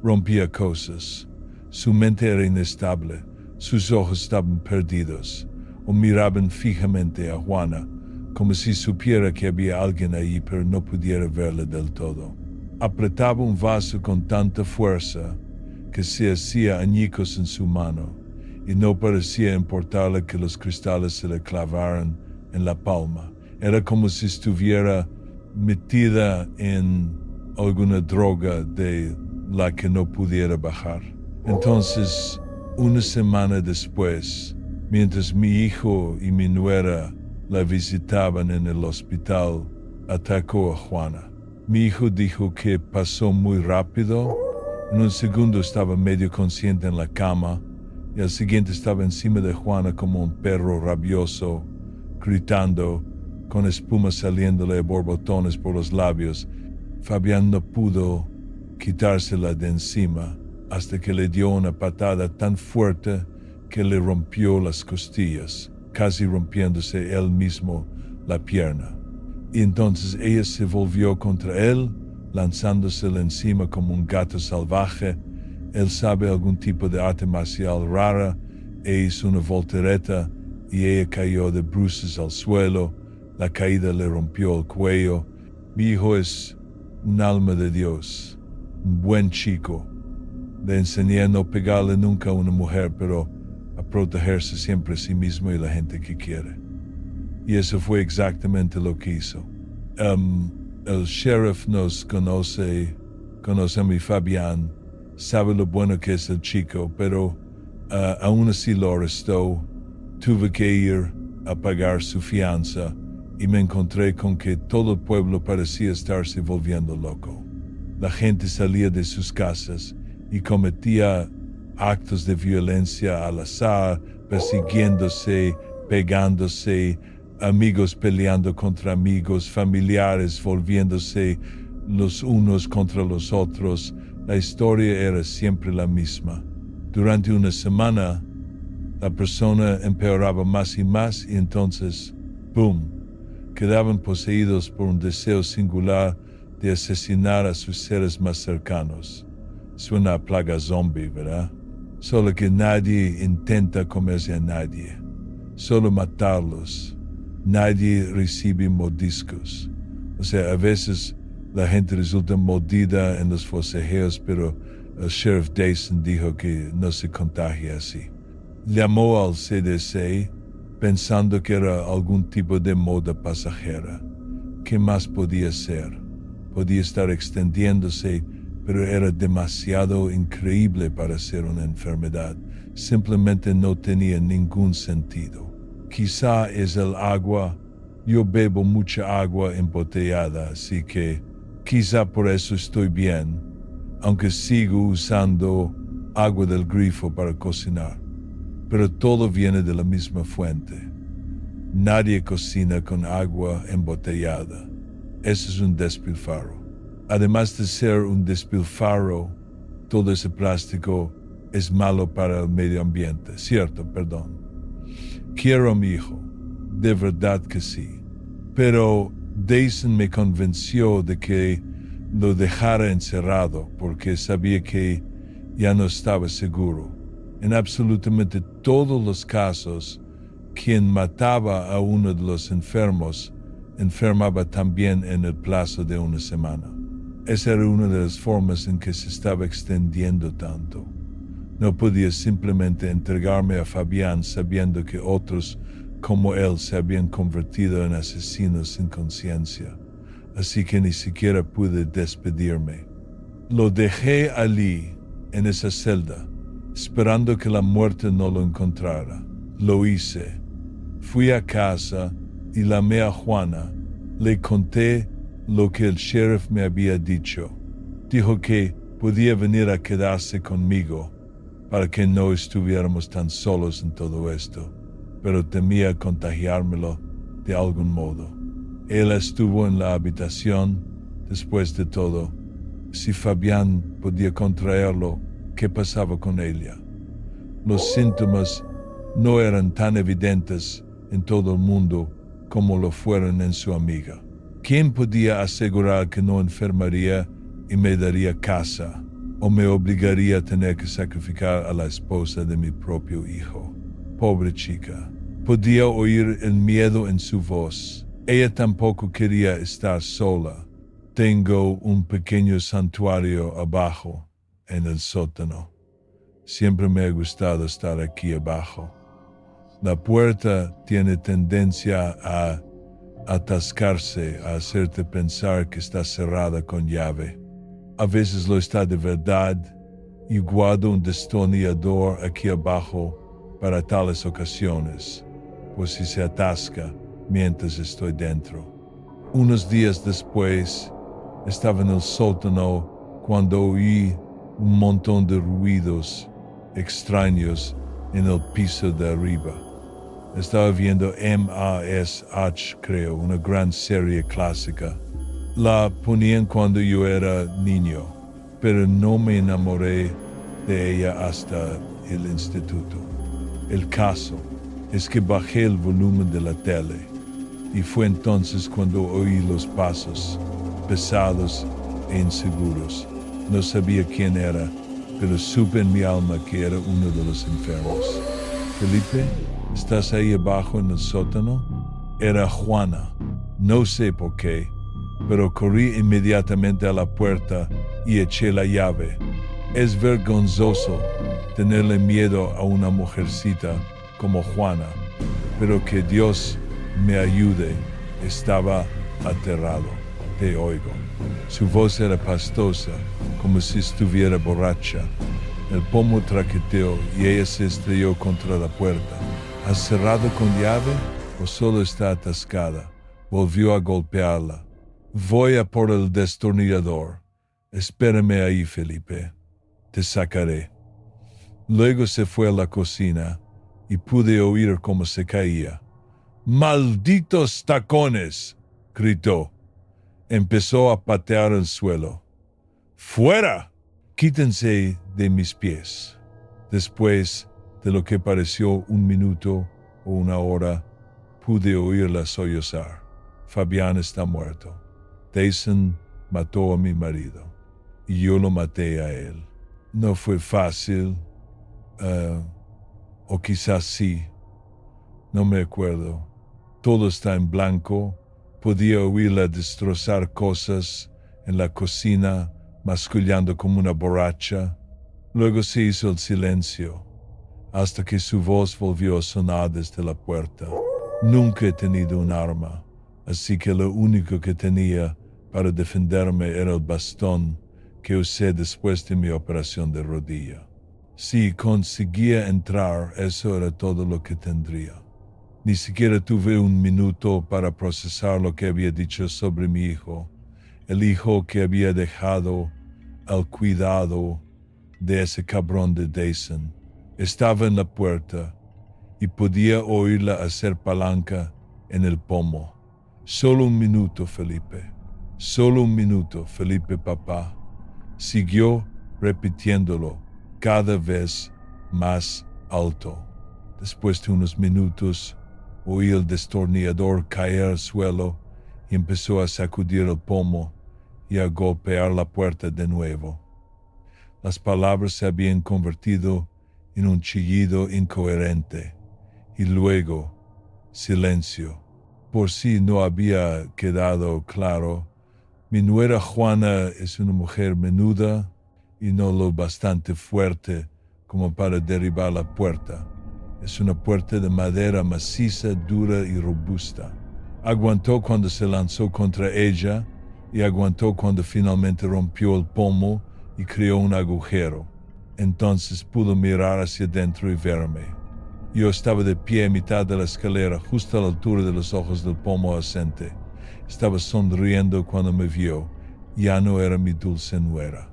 Rompía cosas. Su mente era inestable. Sus ojos estaban perdidos o miraban fijamente a Juana, como si supiera que había alguien ahí, pero no pudiera verla del todo. Apretaba un vaso con tanta fuerza que se hacía añicos en su mano, y no parecía importarle que los cristales se le clavaran en la palma. Era como si estuviera metida en alguna droga de la que no pudiera bajar. Entonces, una semana después, mientras mi hijo y mi nuera la visitaban en el hospital, atacó a Juana. Mi hijo dijo que pasó muy rápido En un segundo estaba medio consciente en la cama y al siguiente estaba encima de Juana como un perro rabioso, gritando, con espuma saliéndole a borbotones por los labios. Fabián no pudo quitársela de encima hasta que le dio una patada tan fuerte que le rompió las costillas, casi rompiéndose él mismo la pierna. Y entonces ella se volvió contra él, lanzándosele encima como un gato salvaje. Él sabe algún tipo de arte marcial rara e hizo una voltereta y ella cayó de bruces al suelo. La caída le rompió el cuello. Mi hijo es un alma de Dios, un buen chico. Le enseñé a no pegarle nunca a una mujer, pero a protegerse siempre a sí mismo y la gente que quiere. Y eso fue exactamente lo que hizo. El sheriff nos conoce a mi Fabián, sabe lo bueno que es el chico, pero aún así lo arrestó. Tuve que ir a pagar su fianza y me encontré con que todo el pueblo parecía estarse volviendo loco. La gente salía de sus casas y cometía actos de violencia al azar, persiguiéndose, pegándose, amigos peleando contra amigos, familiares volviéndose los unos contra los otros. La historia era siempre la misma. Durante una semana, la persona empeoraba más y entonces, ¡boom!, quedaban poseídos por un deseo singular de asesinar a sus seres más cercanos. Suena a plaga zombie, ¿verdad? Solo que nadie intenta comerse a nadie, solo matarlos. Nadie recibe mordiscos. O sea, a veces la gente resulta mordida en los forcejeos, pero el sheriff Dayson dijo que no se contagia así. Llamó al CDC pensando que era algún tipo de moda pasajera. ¿Qué más podía ser? Podía estar extendiéndose, pero era demasiado increíble para ser una enfermedad. Simplemente no tenía ningún sentido. Quizá es el agua. Yo bebo mucha agua embotellada, así que quizá por eso estoy bien, aunque sigo usando agua del grifo para cocinar. Pero todo viene de la misma fuente. Nadie cocina con agua embotellada. Eso es un despilfarro. Además de ser un despilfarro, todo ese plástico es malo para el medio ambiente. Cierto, perdón. Quiero a mi hijo, de verdad que sí. Pero Dayson me convenció de que lo dejara encerrado porque sabía que ya no estaba seguro. En absolutamente todos los casos, quien mataba a uno de los enfermos enfermaba también en el plazo de una semana. Esa era una de las formas en que se estaba extendiendo tanto. No podía simplemente entregarme a Fabián sabiendo que otros como él se habían convertido en asesinos sin conciencia, así que ni siquiera pude despedirme. Lo dejé allí, en esa celda, esperando que la muerte no lo encontrara. Lo hice. Fui a casa y llamé a Juana. Le conté lo que el sheriff me había dicho. Dijo que podía venir a quedarse conmigo para que no estuviéramos tan solos en todo esto, pero temía contagiármelo de algún modo. Él estuvo en la habitación. Después de todo, si Fabián podía contraerlo, ¿qué pasaba con ella? Los síntomas no eran tan evidentes en todo el mundo como lo fueron en su amiga. ¿Quién podía asegurar que no enfermaría y me daría casa o me obligaría a tener que sacrificar a la esposa de mi propio hijo? Pobre chica. Podía oír el miedo en su voz. Ella tampoco quería estar sola. Tengo un pequeño santuario abajo, en el sótano. Siempre me ha gustado estar aquí abajo. La puerta tiene tendencia a atascarse, a hacerte pensar que está cerrada con llave. A veces lo está de verdad y guardo un destornillador aquí abajo para tales ocasiones, por si se atasca mientras estoy dentro. Unos días después, estaba en el sótano cuando oí un montón de ruidos extraños en el piso de arriba. Estaba viendo M.A.S.H., creo, una gran serie clásica. La ponían cuando yo era niño, pero no me enamoré de ella hasta el instituto. El caso es que bajé el volumen de la tele y fue entonces cuando oí los pasos, pesados e inseguros. No sabía quién era, pero supe en mi alma que era uno de los enfermos. Felipe, ¿estás ahí abajo en el sótano? Era Juana. No sé por qué, pero corrí inmediatamente a la puerta y eché la llave. Es vergonzoso tenerle miedo a una mujercita como Juana, pero que Dios me ayude. Estaba aterrado. Te oigo. Su voz era pastosa, como si estuviera borracha. El pomo traqueteó y ella se estrelló contra la puerta. ¿Has cerrado con llave o solo está atascada? Volvió a golpearla. Voy a por el destornillador. Espérame ahí, Felipe. Te sacaré. Luego se fue a la cocina y pude oír cómo se caía. ¡Malditos tacones!, gritó. Empezó a patear el suelo. ¡Fuera! Quítense de mis pies. Después de lo que pareció un minuto o una hora, pude oírla sollozar. Fabián está muerto. Jason mató a mi marido y yo lo maté a él. No fue fácil, o quizás sí, no me acuerdo. Todo está en blanco. Podía oírla destrozar cosas en la cocina, mascullando como una borracha. Luego se hizo el silencio, hasta que su voz volvió a sonar desde la puerta. Nunca he tenido un arma, así que lo único que tenía para defenderme era el bastón que usé después de mi operación de rodilla. Si conseguía entrar, eso era todo lo que tendría. Ni siquiera tuve un minuto para procesar lo que había dicho sobre mi hijo, el hijo que había dejado al cuidado de ese cabrón de Jason. Estaba en la puerta y podía oírla hacer palanca en el pomo. Solo un minuto, Felipe. Solo un minuto, Felipe, papá. Siguió repitiéndolo cada vez más alto. Después de unos minutos, oí el destornillador caer al suelo y empezó a sacudir el pomo y a golpear la puerta de nuevo. Las palabras se habían convertido en un chillido incoherente y luego silencio. Por si no había quedado claro, mi nuera Juana es una mujer menuda y no lo bastante fuerte como para derribar la puerta. Es una puerta de madera maciza, dura y robusta. Aguantó cuando se lanzó contra ella y aguantó cuando finalmente rompió el pomo y creó un agujero. Entonces pudo mirar hacia adentro y verme. Yo estaba de pie a mitad de la escalera, justo a la altura de los ojos del pomo ausente. Estaba sonriendo cuando me vio. Ya no era mi dulce nuera.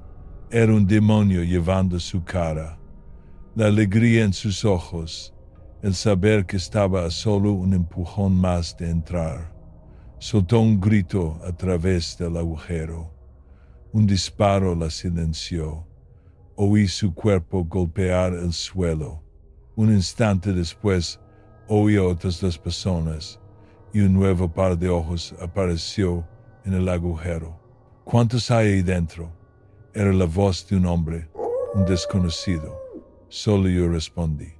Era un demonio llevando su cara. La alegría en sus ojos, el saber que estaba a solo un empujón más de entrar. Soltó un grito a través del agujero. Un disparo la silenció. Oí su cuerpo golpear el suelo. Un instante después, oí a otras dos personas y un nuevo par de ojos apareció en el agujero. ¿Cuántos hay ahí dentro? Era la voz de un hombre, un desconocido. Solo yo respondí.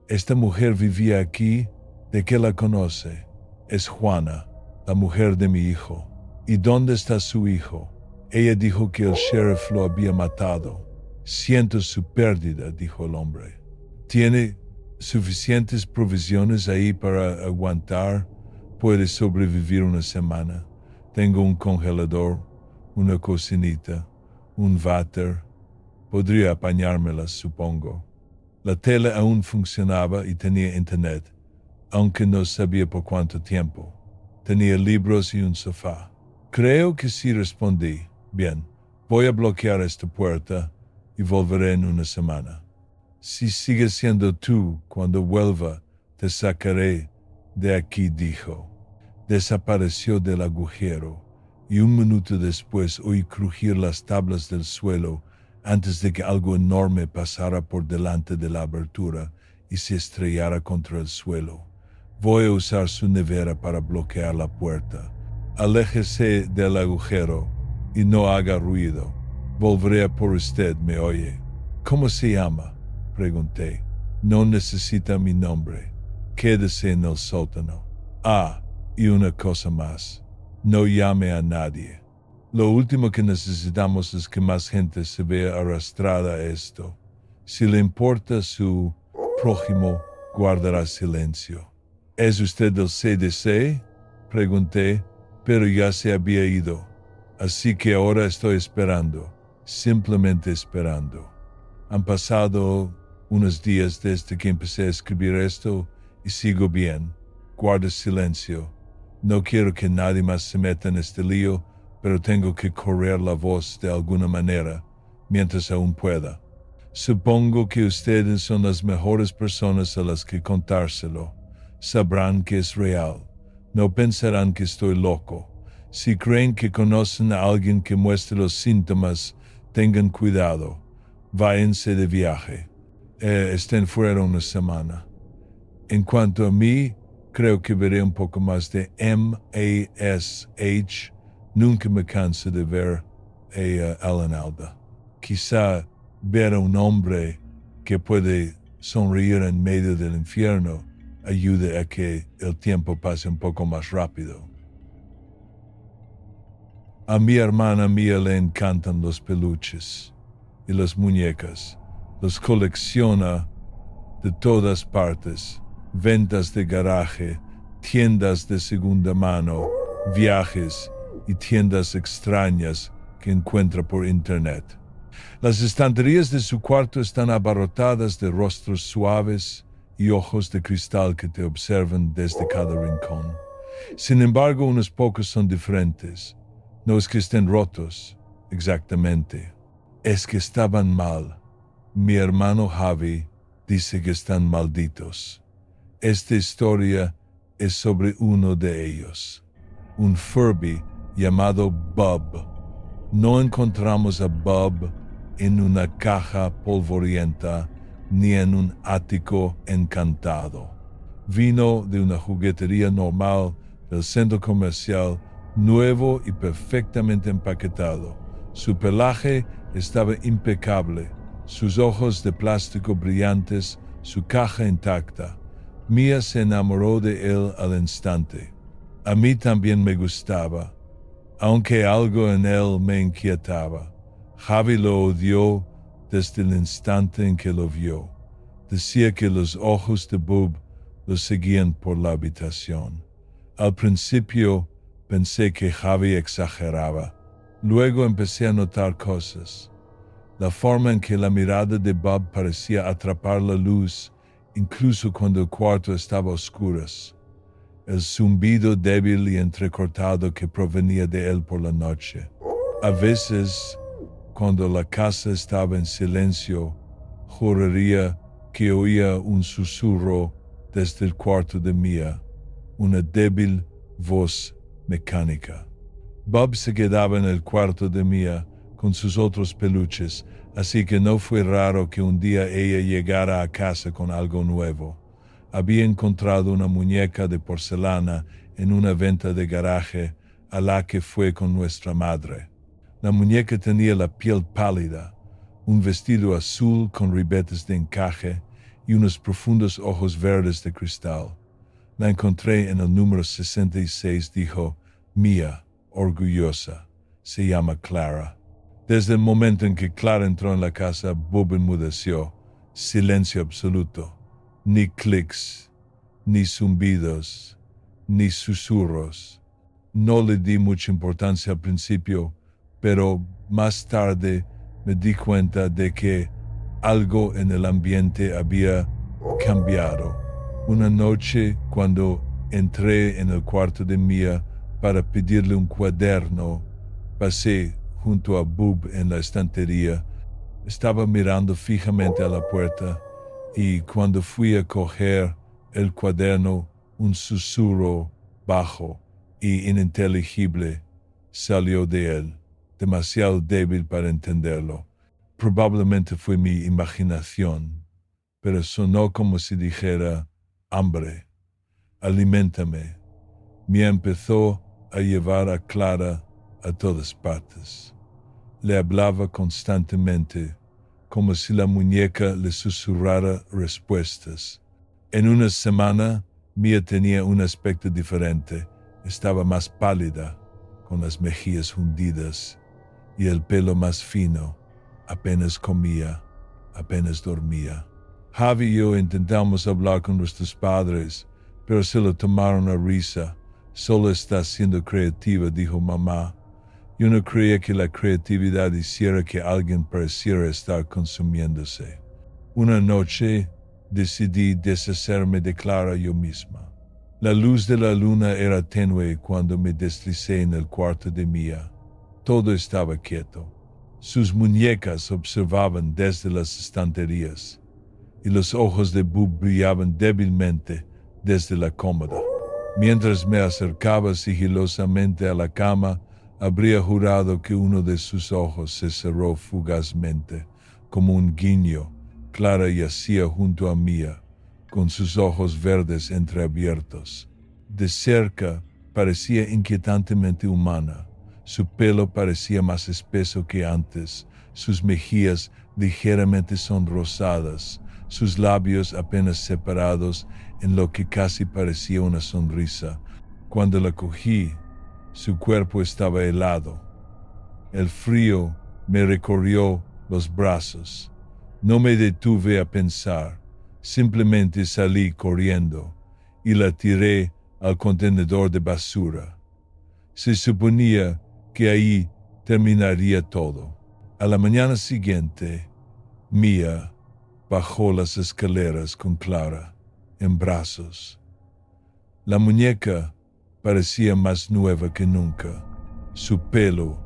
Esta mujer vivía aquí. ¿De qué la conoce? Es Juana, la mujer de mi hijo. ¿Y dónde está su hijo? Ella dijo que el sheriff lo había matado. Siento su pérdida, dijo el hombre. ¿Tiene suficientes provisiones ahí para aguantar? Puede sobrevivir una semana. Tengo un congelador, una cocinita, un váter. Podría apañármelas, supongo. La tele aún funcionaba y tenía internet, aunque no sabía por cuánto tiempo. Tenía libros y un sofá. Creo que sí, respondí. Bien, voy a bloquear esta puerta y volveré en una semana. Si sigues siendo tú, cuando vuelva, te sacaré de aquí, dijo. Desapareció del agujero, y un minuto después oí crujir las tablas del suelo antes de que algo enorme pasara por delante de la abertura y se estrellara contra el suelo. Voy a usar su nevera para bloquear la puerta. Aléjese del agujero y no haga ruido. Volveré a por usted, ¿me oye? ¿Cómo se llama?, pregunté. No necesita mi nombre. Quédese en el sótano. Ah, y una cosa más. No llame a nadie. Lo último que necesitamos es que más gente se vea arrastrada a esto. Si le importa su prójimo, guardará silencio. ¿Es usted del CDC?, pregunté, pero ya se había ido. Así que ahora estoy esperando, simplemente esperando. Han pasado unos días desde que empecé a escribir esto y sigo bien. Guarda silencio. No quiero que nadie más se meta en este lío, pero tengo que correr la voz de alguna manera, mientras aún pueda. Supongo que ustedes son las mejores personas a las que contárselo. Sabrán que es real. No pensarán que estoy loco. Si creen que conocen a alguien que muestre los síntomas, tengan cuidado. Váyanse de viaje. Estén fuera una semana. En cuanto a mí, creo que veré un poco más de M.A.S.H. Nunca me canso de ver a Alan Alda. Quizá ver a un hombre que puede sonreír en medio del infierno ayude a que el tiempo pase un poco más rápido. A mi hermana Mía le encantan los peluches y las muñecas. Los colecciona de todas partes. Ventas de garaje, tiendas de segunda mano, viajes y tiendas extrañas que encuentra por internet. Las estanterías de su cuarto están abarrotadas de rostros suaves y ojos de cristal que te observan desde cada rincón. Sin embargo, unos pocos son diferentes. No es que estén rotos, exactamente. Es que estaban mal. Mi hermano Javi dice que están malditos. Esta historia es sobre uno de ellos, un Furby llamado Bub. No encontramos a Bub en una caja polvorienta ni en un ático encantado. Vino de una juguetería normal del centro comercial, nuevo y perfectamente empaquetado. Su pelaje estaba impecable, sus ojos de plástico brillantes, su caja intacta. Mía se enamoró de él al instante. A mí también me gustaba, aunque algo en él me inquietaba. Javi lo odió desde el instante en que lo vio. Decía que los ojos de Bub lo seguían por la habitación. Al principio pensé que Javi exageraba. Luego empecé a notar cosas. La forma en que la mirada de Bub parecía atrapar la luz, incluso cuando el cuarto estaba a oscuras. El zumbido débil y entrecortado que provenía de él por la noche. A veces, cuando la casa estaba en silencio, juraría que oía un susurro desde el cuarto de Mía, una débil voz mecánica. Bob se quedaba en el cuarto de Mía con sus otros peluches, así que no fue raro que un día ella llegara a casa con algo nuevo. Había encontrado una muñeca de porcelana en una venta de garaje a la que fue con nuestra madre. La muñeca tenía la piel pálida, un vestido azul con ribetes de encaje y unos profundos ojos verdes de cristal. La encontré en el número 66, dijo Mía, orgullosa. Se llama Clara. Desde el momento en que Clara entró en la casa, Bob enmudeció. Silencio absoluto. Ni clics, ni zumbidos, ni susurros. No le di mucha importancia al principio, pero más tarde me di cuenta de que algo en el ambiente había cambiado. Una noche, cuando entré en el cuarto de Mía para pedirle un cuaderno, pasé junto a Bub en la estantería. Estaba mirando fijamente a la puerta y cuando fui a coger el cuaderno, un susurro bajo y ininteligible salió de él, demasiado débil para entenderlo. Probablemente fue mi imaginación, pero sonó como si dijera, hambre, aliméntame. Me empezó a llevar a Clara a todas partes. Le hablaba constantemente, como si la muñeca le susurrara respuestas. En una semana, Mía tenía un aspecto diferente. Estaba más pálida, con las mejillas hundidas y el pelo más fino. Apenas comía, apenas dormía. Javi y yo intentamos hablar con nuestros padres, pero se lo tomaron a risa. Solo está siendo creativa, dijo mamá. Yo no creía que la creatividad hiciera que alguien pareciera estar consumiéndose. Una noche decidí deshacerme de Clara yo misma. La luz de la luna era tenue cuando me deslicé en el cuarto de Mía. Todo estaba quieto. Sus muñecas observaban desde las estanterías y los ojos de Bub brillaban débilmente desde la cómoda. Mientras me acercaba sigilosamente a la cama, habría jurado que uno de sus ojos se cerró fugazmente, como un guiño. Clara yacía junto a Mía, con sus ojos verdes entreabiertos. De cerca parecía inquietantemente humana. Su pelo parecía más espeso que antes, sus mejillas ligeramente sonrosadas, sus labios apenas separados en lo que casi parecía una sonrisa. Cuando la cogí, su cuerpo estaba helado. El frío me recorrió los brazos. No me detuve a pensar, simplemente salí corriendo y la tiré al contenedor de basura. Se suponía que ahí terminaría todo. A la mañana siguiente, Mía bajó las escaleras con Clara en brazos. La muñeca parecía más nueva que nunca, su pelo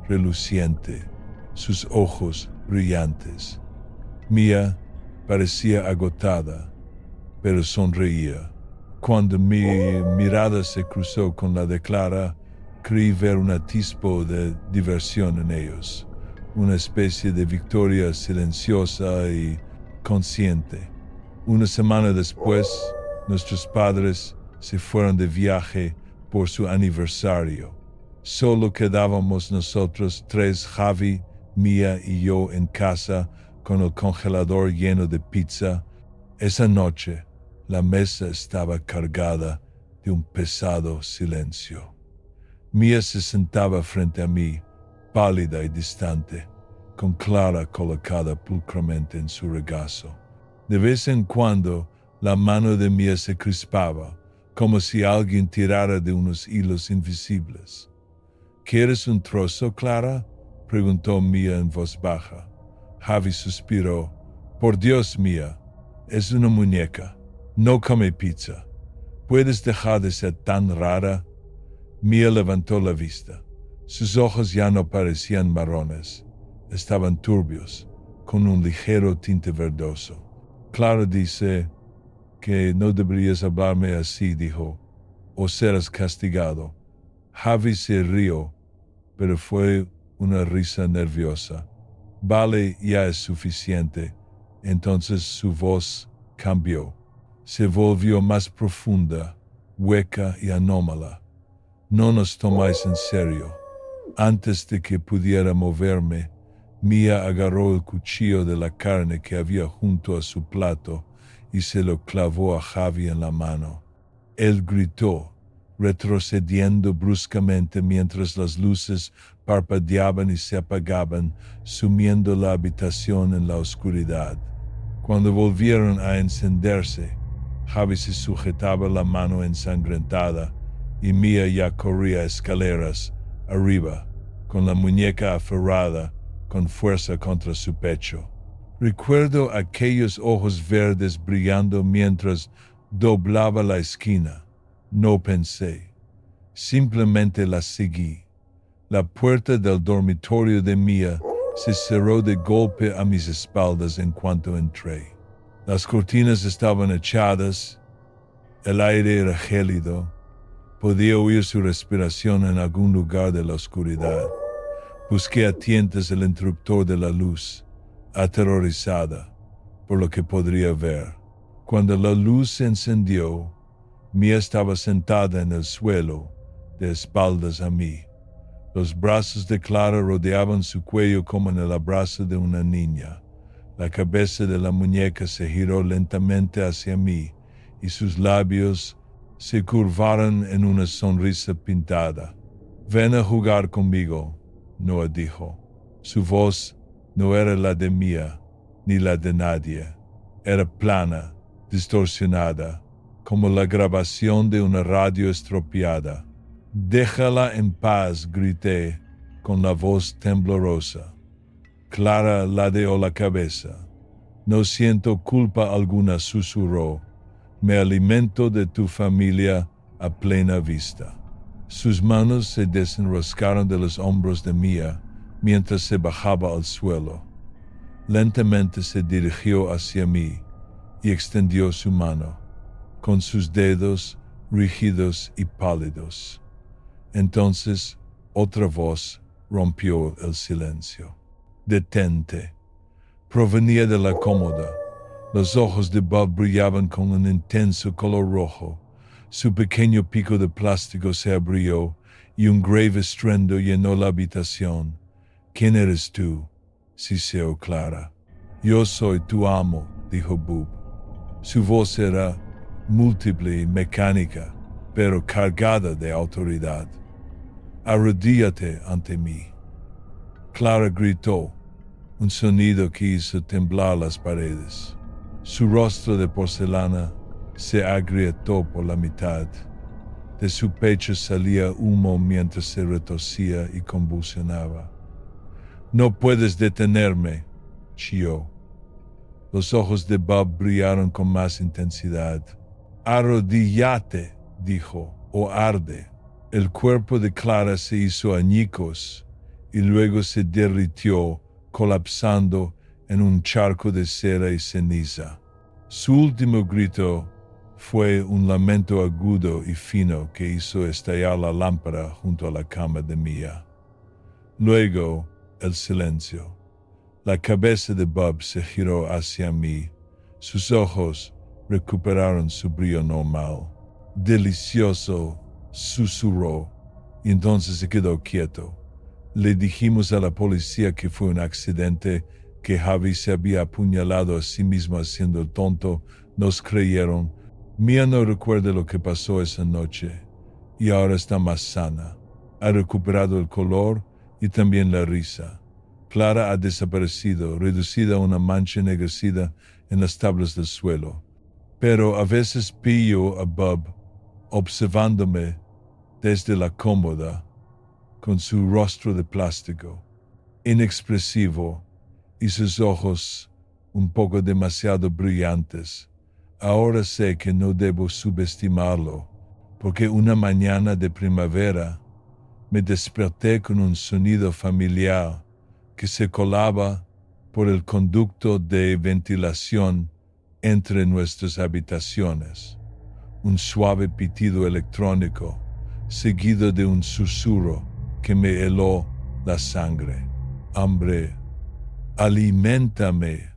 reluciente, sus ojos brillantes. Mía parecía agotada, pero sonreía. Cuando mi mirada se cruzó con la de Clara, creí ver un atisbo de diversión en ellos, una especie de victoria silenciosa y consciente. Una semana después, nuestros padres se fueron de viaje por su aniversario. Solo quedábamos nosotros tres, Javi, Mía y yo en casa con el congelador lleno de pizza. Esa noche, la mesa estaba cargada de un pesado silencio. Mía se sentaba frente a mí, pálida y distante, con Clara colocada pulcramente en su regazo. De vez en cuando, la mano de Mía se crispaba, como si alguien tirara de unos hilos invisibles. ¿Quieres un trozo, Clara?, preguntó Mía en voz baja. Javi suspiró. Por Dios, Mía, es una muñeca. No come pizza. ¿Puedes dejar de ser tan rara? Mía levantó la vista. Sus ojos ya no parecían marrones. Estaban turbios, con un ligero tinte verdoso. Clara dice que no deberías hablarme así, dijo, o serás castigado. Javi se rió, pero fue una risa nerviosa. Vale, ya es suficiente. Entonces su voz cambió. Se volvió más profunda, hueca y anómala. No nos tomáis en serio. Antes de que pudiera moverme, Mía agarró el cuchillo de la carne que había junto a su plato y se lo clavó a Javi en la mano. Él gritó, retrocediendo bruscamente mientras las luces parpadeaban y se apagaban, sumiendo la habitación en la oscuridad. Cuando volvieron a encenderse, Javi se sujetaba la mano ensangrentada y Mía ya corría escaleras arriba, con la muñeca aferrada con fuerza contra su pecho. Recuerdo aquellos ojos verdes brillando mientras doblaba la esquina. No pensé, simplemente la seguí. La puerta del dormitorio de Mía se cerró de golpe a mis espaldas en cuanto entré. Las cortinas estaban echadas, el aire era gélido, podía oír su respiración en algún lugar de la oscuridad. Busqué a tientas el interruptor de la luz, aterrorizada por lo que podría ver. Cuando la luz se encendió, Mia estaba sentada en el suelo, de espaldas a mí. Los brazos de Clara rodeaban su cuello como en el abrazo de una niña. La cabeza de la muñeca se giró lentamente hacia mí y sus labios se curvaron en una sonrisa pintada. «Ven a jugar conmigo», Noah dijo. Su voz no era la de Mia ni la de nadie. Era plana, distorsionada, como la grabación de una radio estropeada. «Déjala en paz», grité con la voz temblorosa. Clara ladeó la cabeza. «No siento culpa alguna», susurró. «Me alimento de tu familia a plena vista». Sus manos se desenroscaron de los hombros de Mia mientras se bajaba al suelo. Lentamente se dirigió hacia mí y extendió su mano, con sus dedos rígidos y pálidos. Entonces otra voz rompió el silencio. «Detente». Provenía de la cómoda. Los ojos de Bob brillaban con un intenso color rojo. Su pequeño pico de plástico se abrió y un grave estruendo llenó la habitación. «¿Quién eres tú?», siseó Clara. «Yo soy tu amo», dijo Bob. Su voz era múltiple y mecánica, pero cargada de autoridad. «Arrodíllate ante mí». Clara gritó, un sonido que hizo temblar las paredes. Su rostro de porcelana se agrietó por la mitad. De su pecho salía humo mientras se retorcía y convulsionaba. «No puedes detenerme», chilló. Los ojos de Bob brillaron con más intensidad. «Arrodíllate», dijo, «o arde». El cuerpo de Clara se hizo añicos y luego se derritió, colapsando en un charco de cera y ceniza. Su último grito fue un lamento agudo y fino que hizo estallar la lámpara junto a la cama de Mia. Luego, el silencio. La cabeza de Bob se giró hacia mí. Sus ojos recuperaron su brillo normal. «Delicioso», susurró, y entonces se quedó quieto. Le dijimos a la policía que fue un accidente, que Javi se había apuñalado a sí mismo haciendo el tonto. Nos creyeron. Mia no recuerda lo que pasó esa noche y ahora está más sana. Ha recuperado el color y también la risa. Clara ha desaparecido, reducida a una mancha ennegrecida en las tablas del suelo. Pero a veces pillo a Bob observándome desde la cómoda, con su rostro de plástico, inexpresivo, y sus ojos un poco demasiado brillantes. Ahora sé que no debo subestimarlo, porque una mañana de primavera me desperté con un sonido familiar que se colaba por el conducto de ventilación entre nuestras habitaciones. Un suave pitido electrónico, seguido de un susurro que me heló la sangre. «Hambre, aliméntame»,